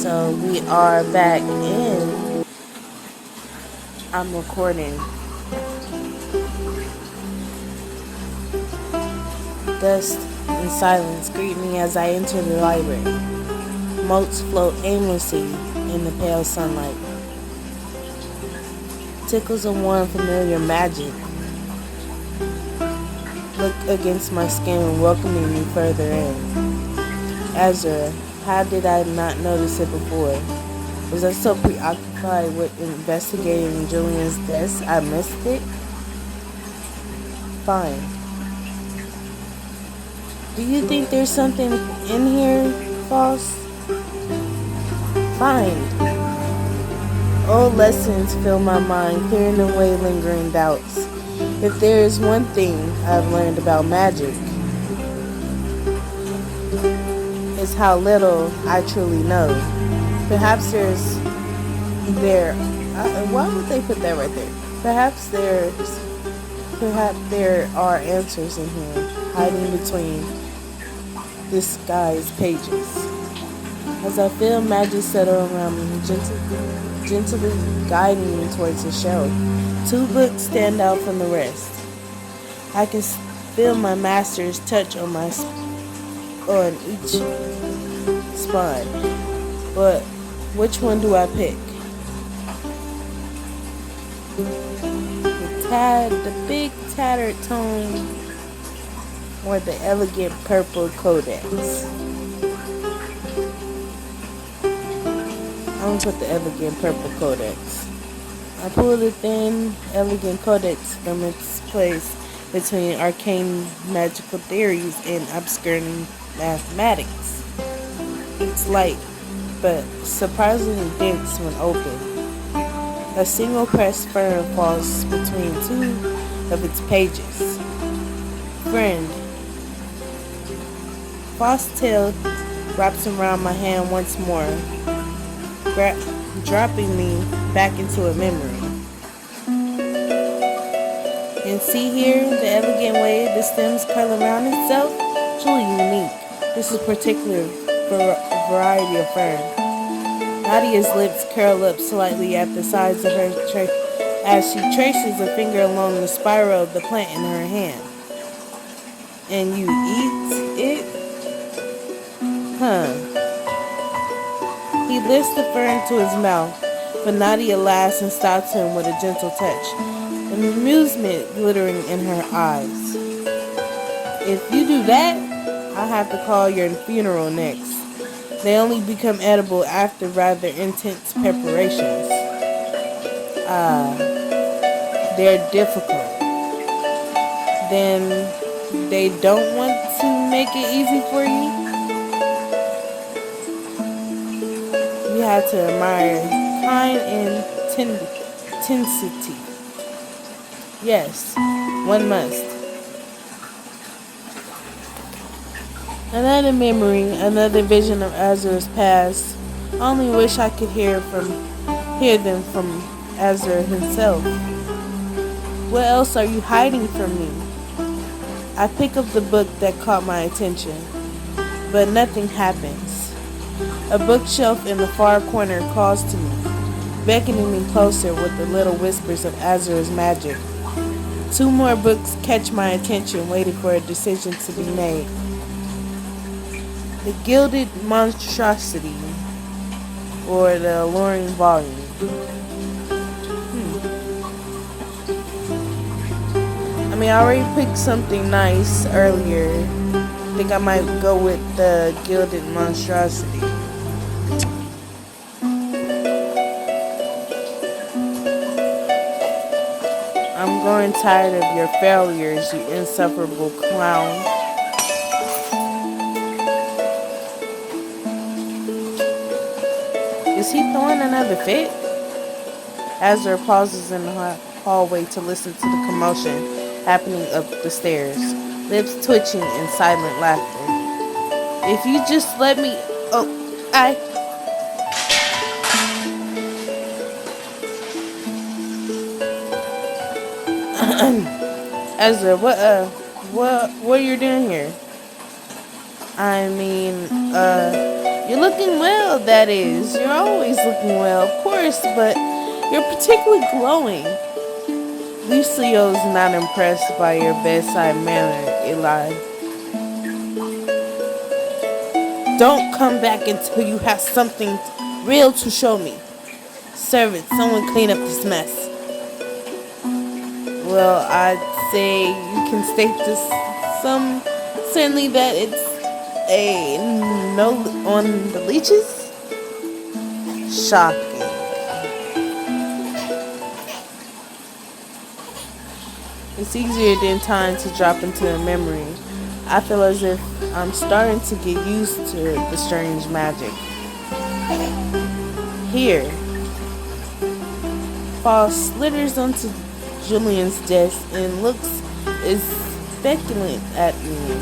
So we are back in. I'm recording. Dust and silence greet me as I enter the library. Motes float aimlessly in the pale sunlight. Tickles of warm, familiar magic look against my skin, welcoming me further in. Azura, how did I not notice it before? Was I so preoccupied with investigating Julian's death I missed it? Fine. Do you think there's something in here, False? Fine. Old lessons fill my mind, clearing away lingering doubts. If there is one thing I've learned about magic, it's how little I truly know. Perhaps there. Why would they put that right there? Perhaps there are answers in here, hiding between disguised pages. As I feel magic settle around me, gently guiding me towards the shelf, 2 books stand out from the rest. I can feel my master's touch on each spine. But which one do I pick? The big tattered tome or the elegant purple codex? I'm gonna put the elegant purple codex. I pull the thin, elegant codex from its place between arcane magical theories and obscure mathematics. It's light, but surprisingly dense when open. A single pressed fern falls between 2 of its pages. Friend. False tail wraps around my hand once more, dropping me back into a memory. And see here, the elegant way the stems curl around itself, truly unique. This is a particular variety of fern. Nadia's lips curl up slightly at the sides of her as she traces a finger along the spiral of the plant in her hand. And you eat it? Huh. He lifts the fern to his mouth, but Nadia laughs and stops him with a gentle touch, an amusement glittering in her eyes. If you do that, I'll have to call your funeral next. They only become edible after rather intense preparations. They're difficult. Then they don't want to make it easy for you? You have to admire kind intensity. Yes, one must. Another memory, another vision of Azura's past. I only wish I could hear them from Azura himself. What else are you hiding from me? I pick up the book that caught my attention, but nothing happens. A bookshelf in the far corner calls to me, beckoning me closer with the little whispers of Azura's magic. 2 more books catch my attention, waiting for a decision to be made. The Gilded Monstrosity, or the Alluring Volume. I already picked something nice earlier. I think I might go with the Gilded Monstrosity. I'm growing tired of your failures, you insufferable clown. Is he throwing another fit? Azura pauses in the hallway to listen to the commotion happening up the stairs, lips twitching in silent laughter. If you just let me... Azura, what are you doing here? I mean, You're looking well, that is. You're always looking well, of course, but you're particularly glowing. Lucio's not impressed by your bedside manner, Eli. Don't come back until you have something real to show me. Servant, someone clean up this mess. Well, I'd say you can state this certainly that it's a no on the leeches. Shocking. It's easier than time to drop into a memory. I feel as if I'm starting to get used to the strange magic. Here. Paul slithers onto Julian's desk and looks expectant at me.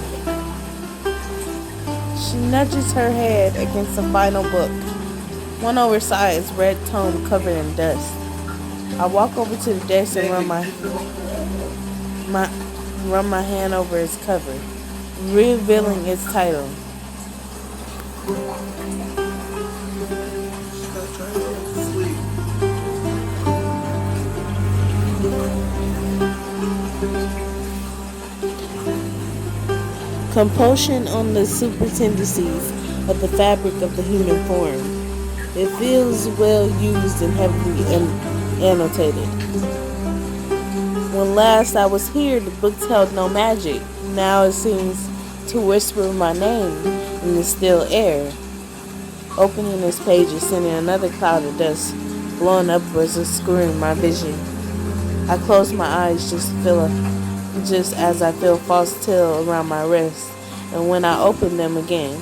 She nudges her head against a final book, one oversized red tome covered in dust. I walk over to the desk and run my hand over its cover, revealing its title. Compulsion on the superintendencies of the fabric of the human form. It feels well used and heavily annotated. When last I was here, the books held no magic. Now it seems to whisper my name in the still air. Opening this page is sending another cloud of dust blowing upwards, obscuring my vision. I close my eyes just as I feel false chill around my wrist, and when I open them again,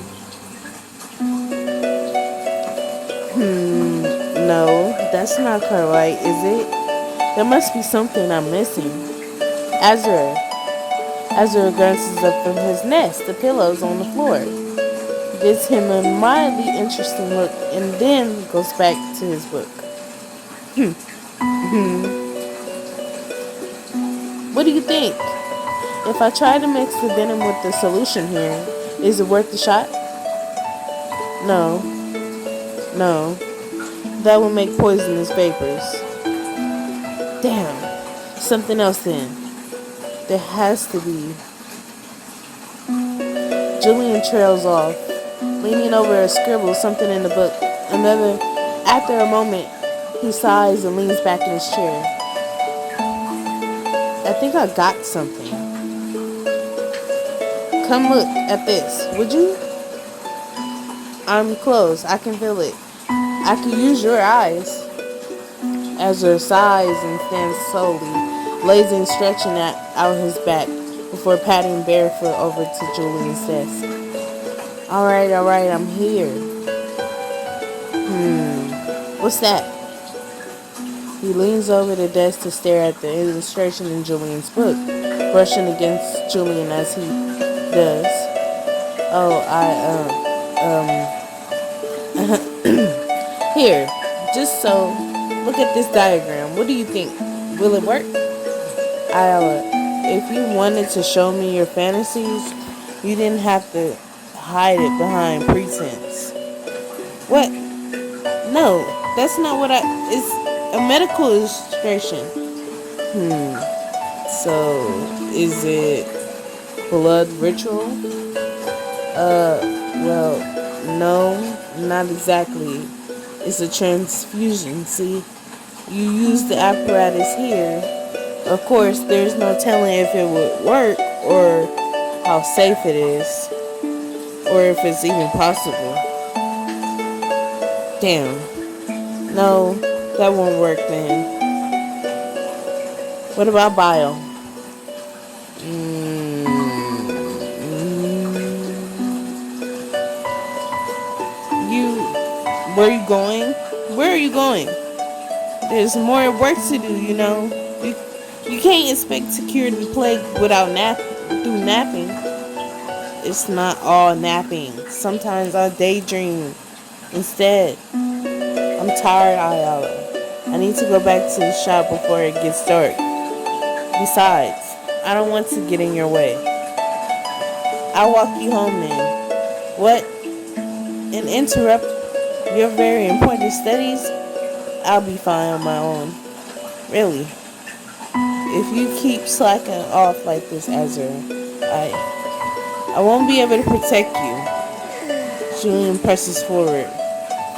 no, that's not quite right, is it? There must be something I'm missing. Azura glances up from his nest, the pillows on the floor, gives him a mildly interesting look, and then goes back to his book. What do you think? If I try to mix the venom with the solution here, is it worth the shot? No. That will make poisonous vapors. Damn. Something else then. There has to be. Julian trails off, leaning over a scribble something in the book. After a moment, he sighs and leans back in his chair. I think I got something. Come look at this, would you? I'm close. I can feel it. I can use your eyes. Azura sighs and stands slowly, lazy and stretching out his back before padding barefoot over to Julian's desk. All right, I'm here. What's that? He leans over the desk to stare at the illustration in Julian's book, brushing against Julian as he does. Oh, Here, just so, look at this diagram. What do you think? Will it work? Ayala, if you wanted to show me your fantasies, you didn't have to hide it behind pretense. What? No, that's not what it's a medical illustration. So, is it blood ritual? Well, no, not exactly. It's a transfusion, see? You use the apparatus here. Of course, there's no telling if it would work or how safe it is, or if it's even possible. Damn. No, that won't work then. What about bio? Where are you going? There's more work to do, you know. You can't expect to cure the plague without napping. It's not all napping. Sometimes I daydream instead. I'm tired, Ayala. I need to go back to the shop before it gets dark. Besides, I don't want to get in your way. I'll walk you home then. What? and interrupt your very important studies, I'll be fine on my own. Really. If you keep slacking off like this, Azure, I won't be able to protect you. Julian presses forward,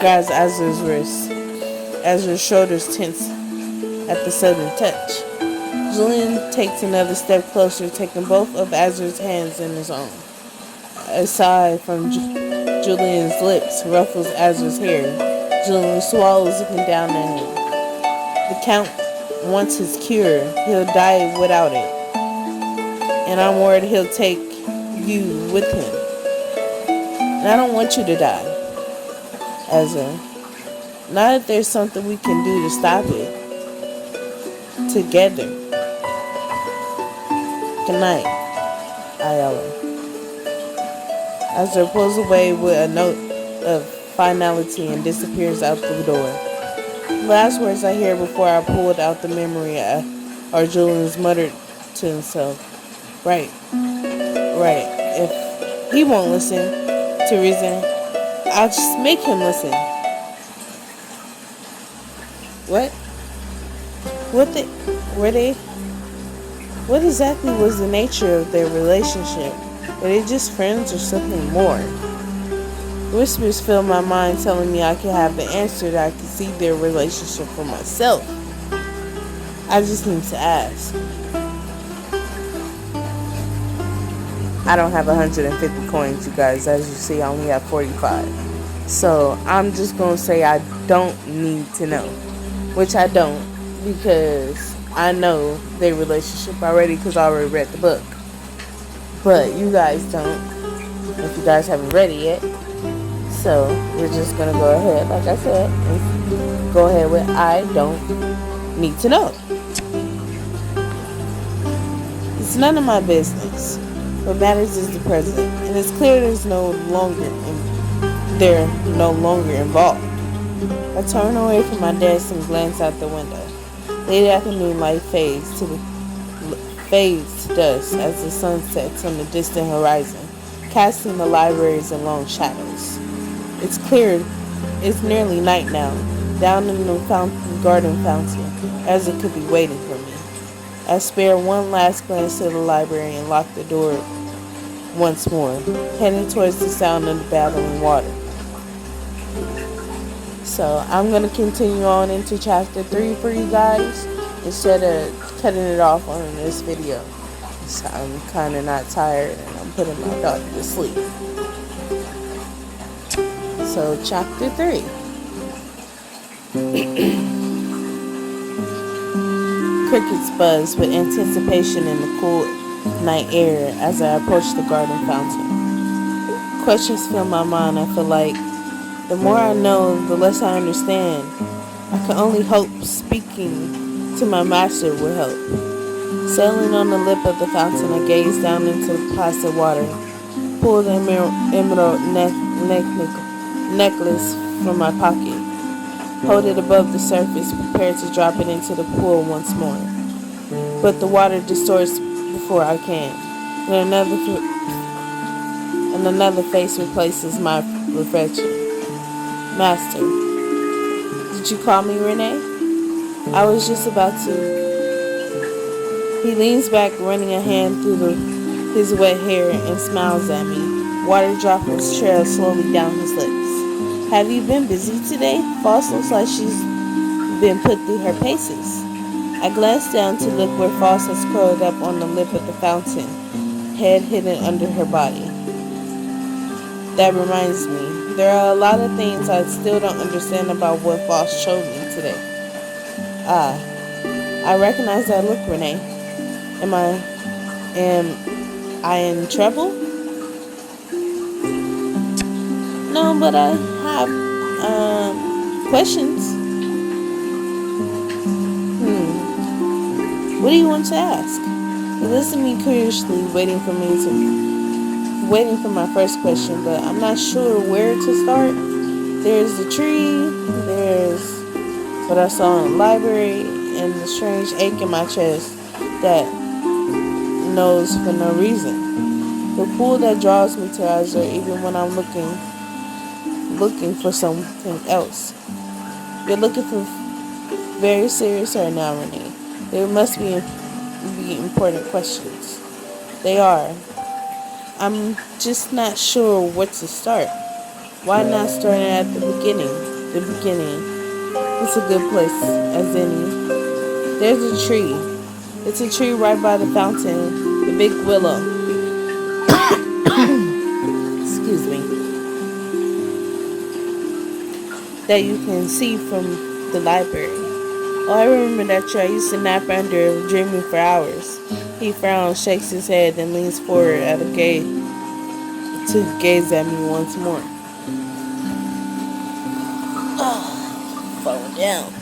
grabs Azure's wrist. Azure's shoulders tense at the sudden touch. Julian takes another step closer, taking both of Azure's hands in his own. A sigh from Julian's lips ruffles Azure's hair. Julian swallows, looking down at him. The Count wants his cure. He'll die without it. And I'm worried he'll take you with him. And I don't want you to die, Azure. Not if there's something we can do to stop it. Together. Good night, Ayala. Azure pulls away with a note of finality and disappears out the door. The last words I hear before I pulled out the memory are Julian's muttered to himself. Right. If he won't listen to reason, I'll just make him listen. What exactly was the nature of their relationship? Were they just friends or something more? Whispers fill my mind telling me I can have the answer, that I can see their relationship for myself. I just need to ask. I don't have 150 coins, you guys. As you see, I only have 45. So I'm just going to say I don't need to know. Which I don't, because I know their relationship already, because I already read the book. But you guys don't, if you guys haven't read it yet. So we're just going to go ahead, like I said, and go ahead with I don't need to know. It's none of my business. What matters is the present, and it's clear they're no longer involved. I turn away from my desk and glance out the window. Late afternoon light fades to dust as the sun sets on the distant horizon, casting the libraries in long shadows. It's clear. It's nearly night now. Down in the garden fountain, as it could be waiting for me. I spare one last glance to the library and lock the door once more, heading towards the sound of the babbling water. So I'm going to continue on into chapter 3 for you guys instead of cutting it off on this video. So I'm kind of not tired and I'm putting my daughter to sleep. So chapter 3. Crickets buzz with anticipation in the cool night air as I approach the garden fountain. Questions fill my mind. I feel like the more I know, the less I understand. I can only hope speaking to my master will help. Sailing on the lip of the fountain, I gaze down into the placid water, pull the emerald necklace from my pocket, hold it above the surface, prepared to drop it into the pool once more. But the water distorts before I can, and another face replaces my reflection. Master, did you call me, Renee? I was just about to. He leans back, running a hand through his wet hair, and smiles at me. Water droplets trail slowly down his lips. Have you been busy today? Foss looks like she's been put through her paces. I glance down to look where Foss has curled up on the lip of the fountain, head hidden under her body. That reminds me. There are a lot of things I still don't understand about what Foss showed me today. I recognize that look, Renee. Am I in trouble? No, but I have questions. What do you want to ask? He listened to me curiously, waiting for my first question, but I'm not sure where to start. There's the tree, there's what I saw in the library, and the strange ache in my chest that knows for no reason. The pool that draws me to Azure even when I'm looking looking for something else. You're looking for very serious right now, Renee. There must be important questions. They are. I'm just not sure where to start. Why not start at the beginning? The beginning. It's a good place as any. There's a tree. It's a tree right by the fountain, the big willow. Excuse me. That you can see from the library. Oh, I remember that tree. I used to nap under, dreaming for hours. He frowns, shakes his head, and leans forward at a gaze to gaze at me once more. Falling down.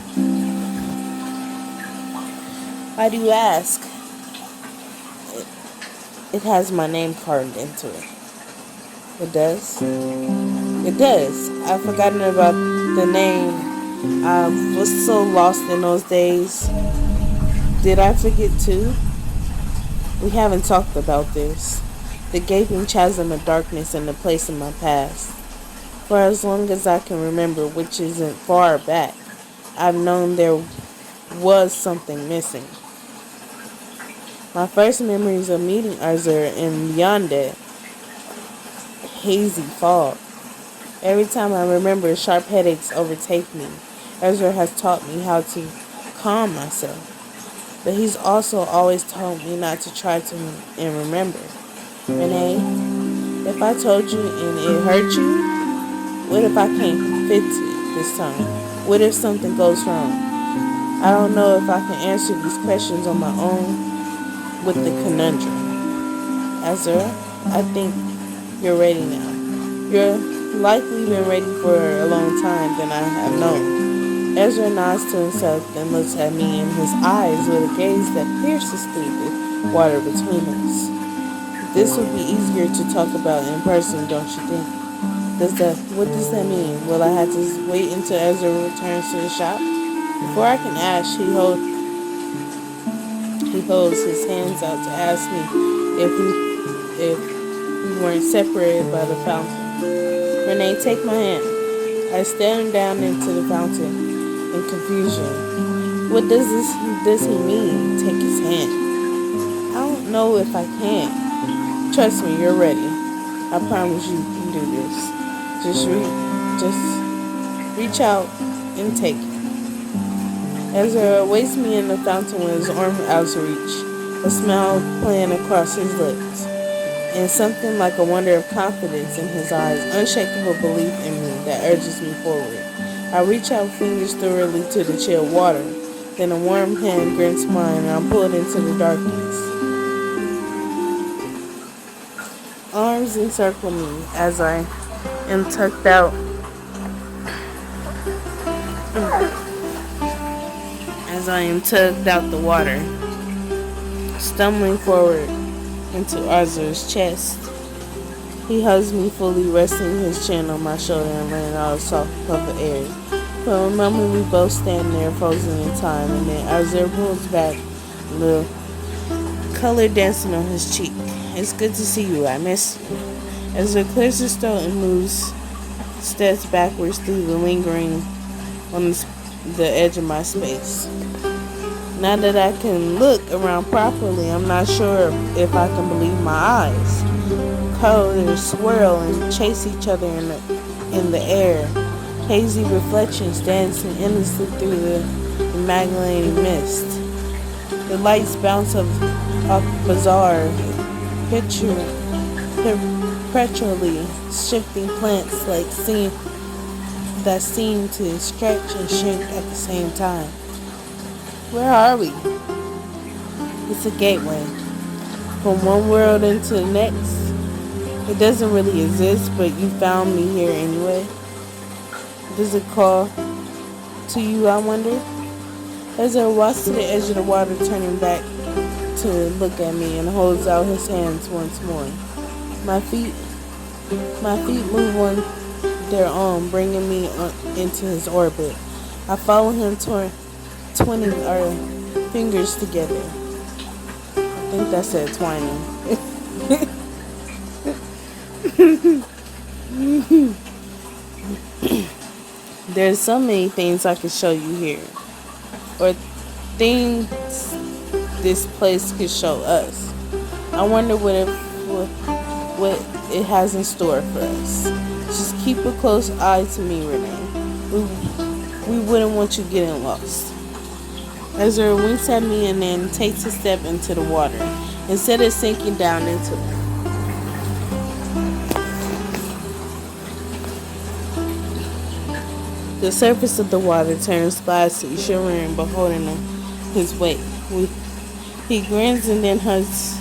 Why do you ask? It has my name carved into it. It does? It does. I've forgotten about the name. I was so lost in those days. Did I forget too? We haven't talked about this. The gaping chasm of darkness and the place in my past. For as long as I can remember, which isn't far back, I've known there was something missing. My first memories of meeting Azur in beyond it, hazy fog. Every time I remember, sharp headaches overtake me. Azur has taught me how to calm myself. But he's also always told me not to try to and remember. Renee, if I told you and it hurt you, what if I can't fix it this time? What if something goes wrong? I don't know if I can answer these questions on my own with the conundrum. Azur, I think you're ready now. You're likely been ready for a long time than I have known. Azur nods to himself, then looks at me in his eyes with a gaze that pierces through the water between us. This would be easier to talk about in person, don't you think? What does that mean? Will I have to wait until Azur returns to the shop? Before I can ask, he holds his hands out to ask me if we weren't separated by the fountain. Renee, take my hand. I stare him down into the fountain in confusion. What does he mean? Take his hand. I don't know if I can. Trust me, you're ready. I promise you can do this. Just reach out and take it. Azur awaits me in the fountain with his arm out to reach, a smile playing across his lips, and something like a wonder of confidence in his eyes, unshakable belief in me that urges me forward. I reach out fingers thoroughly to the chilled water, then a warm hand grants mine and I'm pulled into the darkness. Arms encircle me as I am tucked out. As I am tugged out the water, stumbling forward into Azur's chest. He hugs me fully, resting his chin on my shoulder and letting out a soft puff of air. For a moment we both stand there frozen in time, and then Azur pulls back, the color dancing on his cheek. It's good to see you, I miss you. Azur clears his throat and moves steps backwards through the lingering on the edge of my space. Now that I can look around properly, I'm not sure if I can believe my eyes. Colors swirl and chase each other in the air. Hazy reflections dancing endlessly through the emanating mist. The lights bounce off bizarre, perpetually shifting plants like that seem to stretch and shrink at the same time. Where are we? It's a gateway from one world into the next. It doesn't really exist, but you found me here anyway. Does it call to you, I wonder? Azur walks to the edge of the water, turning back to look at me and holds out his hands once more. My feet move on their own, bringing me into his orbit. I follow him, twining our fingers together. I think that said twining. There's so many things I could show you here, or things this place could show us. I wonder what it has in store for us. Just keep a close eye to me, Renee. We wouldn't want you getting lost. Ezra winks at me and then takes a step into the water instead of sinking down into it. The surface of the water turns glassy, shimmering, beholding his weight. He grins and then hugs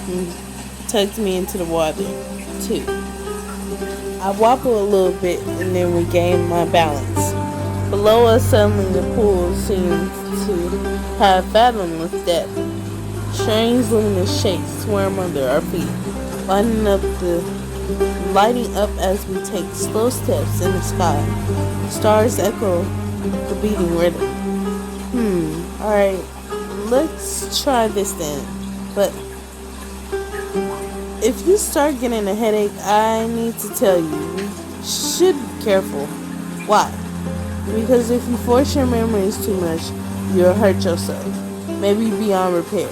and tugs me into the water, too. I wobble a little bit and then regain my balance. Below us, suddenly the pool seems to have fathomless depth. Strange luminous shapes swarm under our feet, lighting up as we take slow steps in the sky. Stars echo the beating rhythm. Alright, let's try this then. But if you start getting a headache, I need to tell you, you should be careful. Why? Because if you force your memories too much, you'll hurt yourself, maybe beyond repair.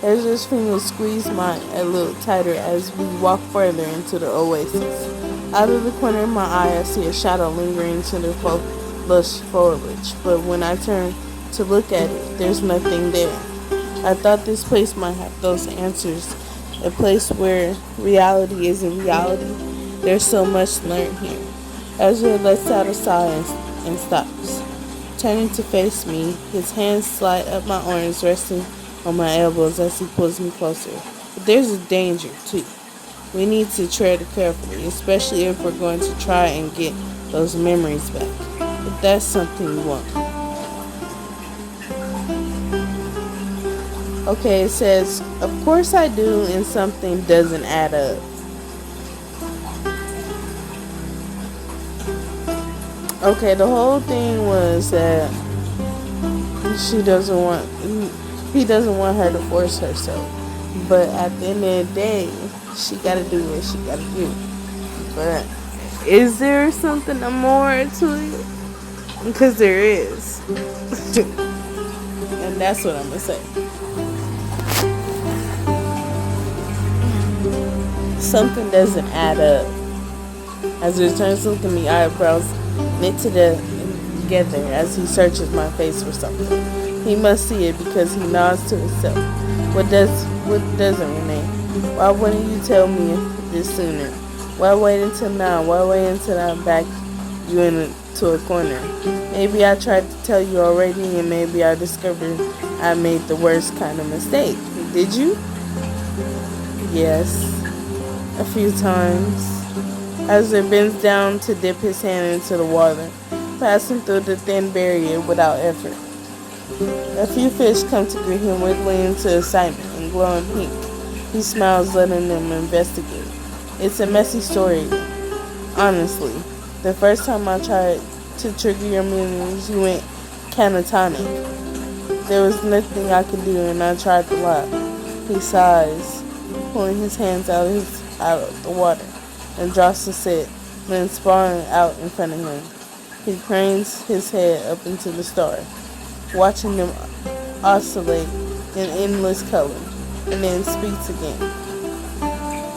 Ezra's fingers squeeze mine a little tighter as we walk further into the oasis. Out of the corner of my eye, I see a shadow lingering into the lush foliage, but when I turn to look at it, there's nothing there. I thought this place might have those answers, a place where reality isn't reality. There's so much to learn here. Ezra lets out a sigh and stops. Turning to face me, his hands slide up my arms, resting on my elbows as he pulls me closer. But there's a danger, too. We need to tread carefully, especially if we're going to try and get those memories back. If that's something you want. Okay, it says, of course I do, and something doesn't add up. Okay, the whole thing was that he doesn't want her to force herself. But at the end of the day, she gotta do what she gotta do. But is there something more to it? Because there is. And that's what I'm gonna say. Something doesn't add up. As he turns to look at me, eyebrows knit together as he searches my face for something. He must see it because he nods to himself. What doesn't, Renee? Why wouldn't you tell me this sooner? Why wait until now? Why wait until I back you into a corner? Maybe I tried to tell you already, and maybe I discovered I made the worst kind of mistake. Did you? Yes. A few times. As he bends down to dip his hand into the water, passing through the thin barrier without effort. A few fish come to greet him, wiggling into excitement and glowing pink. He smiles, letting them investigate. It's a messy story, honestly. The first time I tried to trigger your memories, you went catatonic. There was nothing I could do, and I tried a lot. He sighs, pulling his hands out of the water, and drops the set, then sprawling out in front of him. He cranes his head up into the stars, watching them oscillate in endless color, and then speaks again.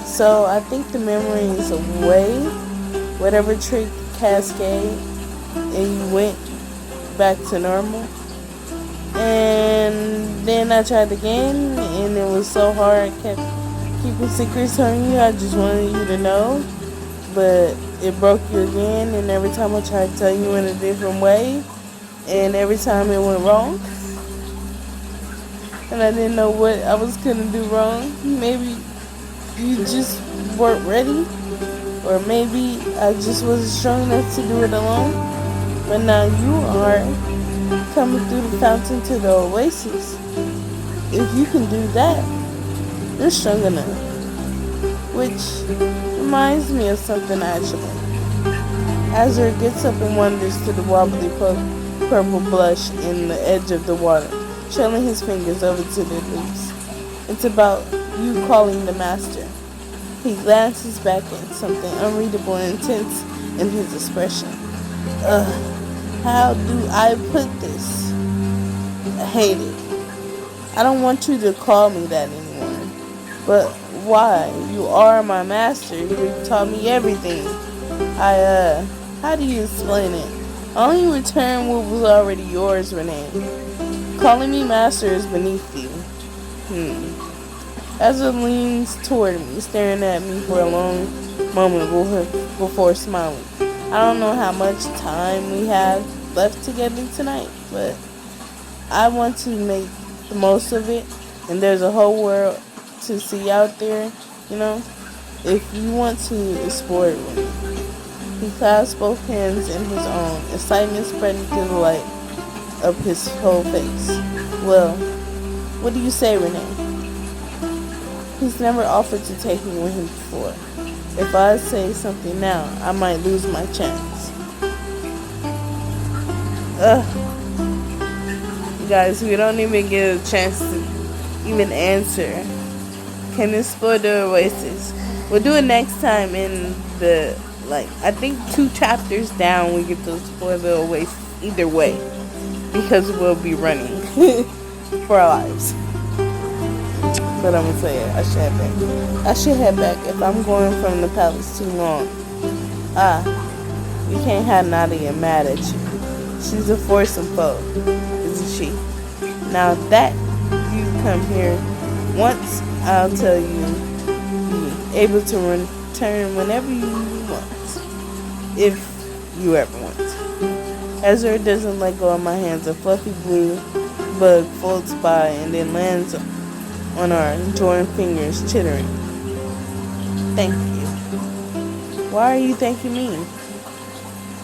So I think the memory is away, whatever trick cascade, and you went back to normal. And then I tried again, and it was so hard. I kept keeping secrets from you. I just wanted you to know, but it broke you again. And every time I tried to tell you in a different way, and every time it went wrong, and I didn't know what I was gonna do wrong. Maybe you just weren't ready, or maybe I just wasn't strong enough to do it alone. But now you are coming through the fountain to the oasis. If you can do that, you're strong enough. Which reminds me of something actually. Azure gets up and wanders to the wobbly purple blush in the edge of the water, trailing his fingers over to the leaves. It's about you calling the master. He glances back at something unreadable and intense in his expression. How do I put this? I hate it. I don't want you to call me that anymore. But why? You are my master. You taught me everything. How do you explain it? I only return what was already yours, Renee. Calling me master is beneath you. Ezra leans toward me, staring at me for a long moment before smiling. I don't know how much time we have left together tonight, but I want to make the most of it, and there's a whole world to see out there, you know, if you want to explore it with me. He clasped both hands in his own, excitement spreading through the light of his whole face. Well, what do you say, Renee? He's never offered to take me with him before. If I say something now, I might lose my chance. You guys, we don't even get a chance to even answer. Can explore the oasis. We'll do it next time in the, I think 2 chapters down we get to explore the oasis either way. Because we'll be running for our lives. But I'm gonna say it. I should head back if I'm going from the palace too long. You can't have Nadia mad at you. She's a foursome foe, isn't she? Now that you come here once, I'll tell you, be able to return whenever you want, if you ever want. Ezra doesn't let go of my hands. A fluffy blue bug floats by and then lands on our joined fingers, chittering. Thank you. Why are you thanking me?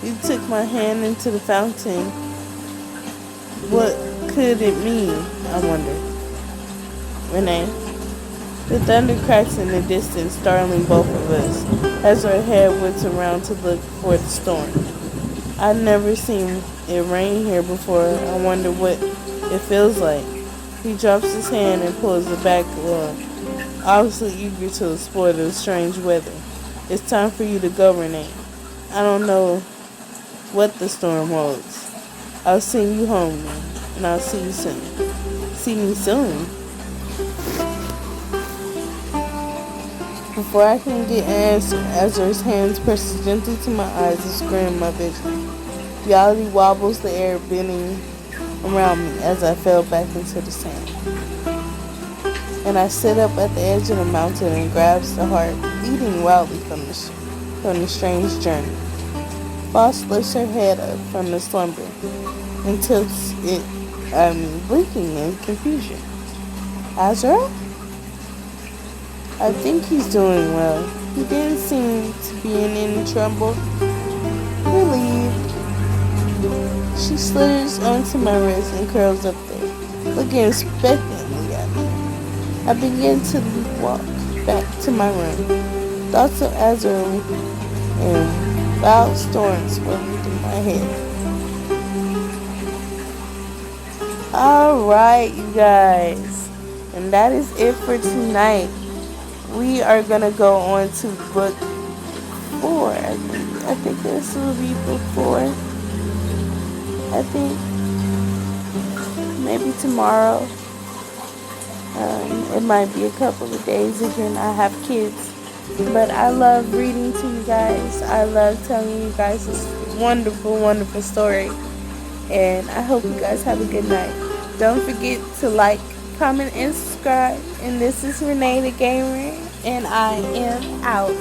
You took my hand into the fountain. What could it mean, I wonder? Renee. The thunder cracks in the distance, startling both of us, as our head whips around to look for the storm. I've never seen it rain here before. I wonder what it feels like. He drops his hand and pulls it back a little, obviously eager to explore the strange weather. It's time for you to go, Renee. I don't know what the storm holds. I'll send you home now, and I'll see you soon. See me soon? Before I can get an answer, Ezra's hands presses gently to my eyes and screen my vision. Reality wobbles the air, bending around me as I fell back into the sand. And I sit up at the edge of the mountain and grabs the heart, beating wildly from the strange journey. Boss lifts her head up from the slumber and tilts it at me, blinking in confusion. Ezra? I think he's doing well. He didn't seem to be in any trouble. Relieved. She slithers onto my wrist and curls up there, looking expectantly at me. I begin to walk back to my room, thoughts of Ezra and loud storms swirling through my head. Alright, you guys. And that is it for tonight. We are going to go on to book 4. I think this will be book 4. I think maybe tomorrow. It might be a couple of days. Again, I have kids. But I love reading to you guys. I love telling you guys this wonderful, wonderful story. And I hope you guys have a good night. Don't forget to like, comment, and subscribe. And this is Renee the Gamer. And I am out.